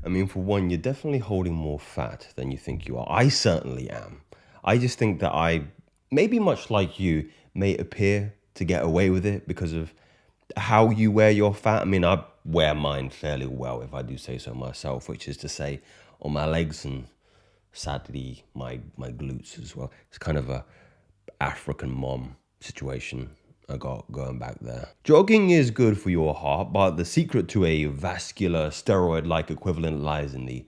I mean, for one, you're definitely holding more fat than you think you are. I certainly am. I just think that I, maybe much like you, may appear to get away with it because of how you wear your fat. I mean, I wear mine fairly well, if I do say so myself, which is to say on my legs and sadly my glutes as well. It's kind of a African mom situation I got going back there. Jogging is good for your heart, but the secret to a vascular steroid-like equivalent lies in the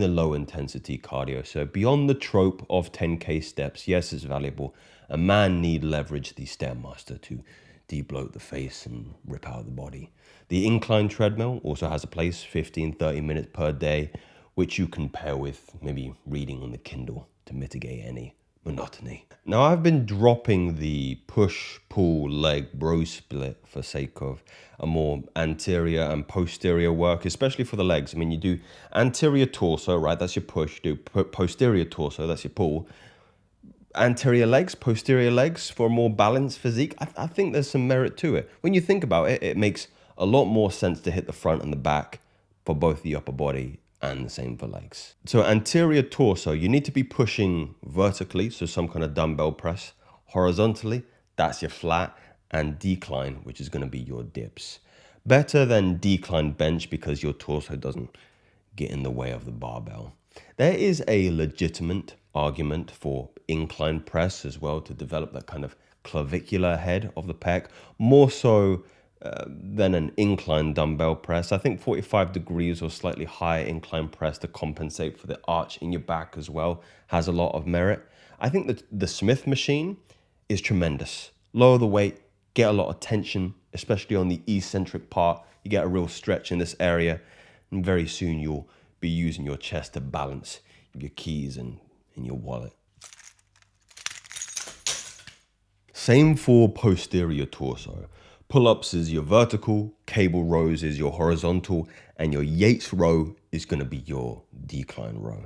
low intensity cardio. So beyond the trope of 10K steps, yes, it's valuable. A man need leverage the Stairmaster to debloat the face and rip out the body. The incline treadmill also has a place, 15-30 minutes per day, which you can pair with maybe reading on the Kindle to mitigate any monotony. Now, I've been dropping the push-pull leg bro split for sake of a more anterior and posterior work, especially for the legs. I mean, you do anterior torso, right? That's your push. You do posterior torso, that's your pull. Anterior legs, posterior legs for a more balanced physique. I think there's some merit to it. When you think about it, it makes a lot more sense to hit the front and the back for both the upper body and the same for legs. So anterior torso, you need to be pushing vertically, so some kind of dumbbell press. Horizontally, that's your flat, and decline, which is going to be your dips. Better than decline bench because your torso doesn't get in the way of the barbell. There is a legitimate argument for incline press as well to develop that kind of clavicular head of the pec, more so than an incline dumbbell press. I think 45 degrees or slightly higher incline press to compensate for the arch in your back as well has a lot of merit. I think that the Smith machine is tremendous. Lower the weight, get a lot of tension, especially on the eccentric part. You get a real stretch in this area, and very soon you'll be using your chest to balance your keys and your wallet. Same for posterior torso. Pull-ups is your vertical, cable rows is your horizontal, and your Yates row is going to be your decline row.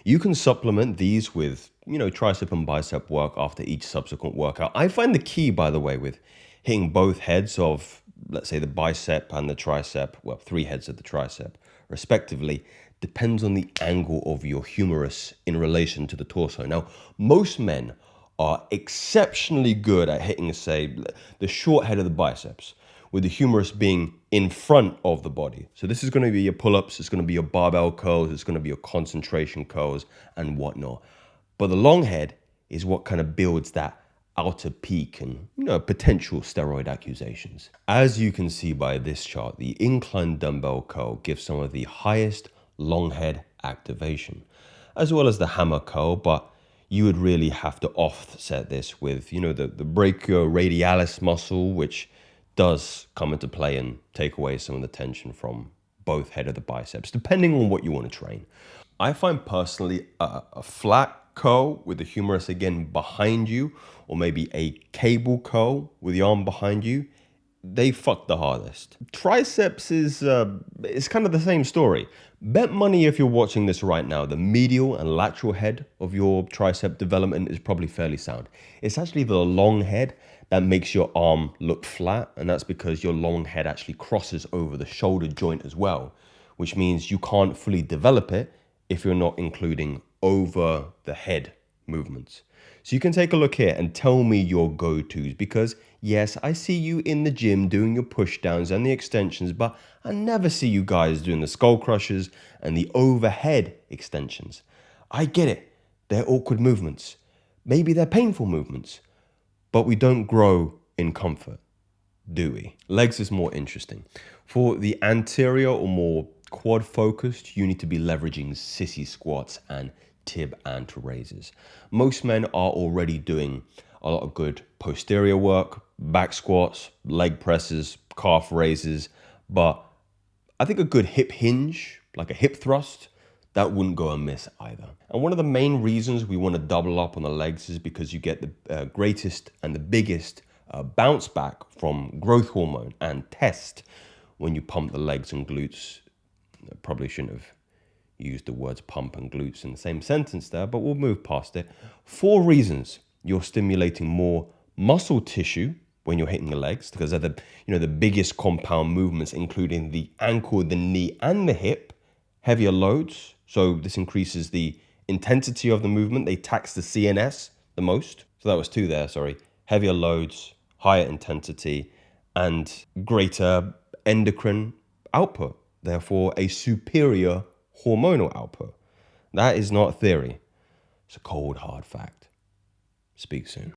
You can supplement these with, tricep and bicep work after each subsequent workout. I find the key, by the way, with hitting both heads of, let's say, the bicep and the tricep, well, 3 heads of the tricep, respectively, depends on the angle of your humerus in relation to the torso. Now, most men are exceptionally good at hitting, say, the short head of the biceps, with the humerus being in front of the body. So this is going to be your pull-ups, it's going to be your barbell curls, it's going to be your concentration curls and whatnot. But the long head is what kind of builds that outer peak and, potential steroid accusations. As you can see by this chart, the incline dumbbell curl gives some of the highest long head activation, as well as the hammer curl, but you would really have to offset this with, the brachioradialis muscle, which does come into play and take away some of the tension from both head of the biceps, depending on what you want to train. I find personally a flat curl with the humerus again behind you, or maybe a cable curl with the arm behind you, they fuck the hardest. Triceps is kind of the same story. Bet money if you're watching this right now, the medial and lateral head of your tricep development is probably fairly sound. It's actually the long head that makes your arm look flat, and that's because your long head actually crosses over the shoulder joint as well, which means you can't fully develop it if you're not including over the head movements. So you can take a look here and tell me your go-tos, because yes, I see you in the gym doing your push downs and the extensions, but I never see you guys doing the skull crushers and the overhead extensions. I get it. They're awkward movements. Maybe they're painful movements, but we don't grow in comfort, do we? Legs is more interesting. For the anterior or more quad focused, you need to be leveraging sissy squats and tib ante raises. Most men are already doing a lot of good posterior work, back squats, leg presses, calf raises, but I think a good hip hinge, like a hip thrust, that wouldn't go amiss either. And one of the main reasons we want to double up on the legs is because you get the greatest and the biggest bounce back from growth hormone and test when you pump the legs and glutes. I probably shouldn't have used the words pump and glutes in the same sentence there, but we'll move past it. 4 reasons you're stimulating more muscle tissue when you're hitting the legs, because they're the biggest compound movements, including the ankle, the knee, and the hip, Heavier loads, so this increases the intensity of the movement. They tax the CNS the most. So that was two there, sorry. Heavier loads, higher intensity, and greater endocrine output. Therefore, a superior hormonal output. That is not theory. It's a cold, hard fact. Speak soon.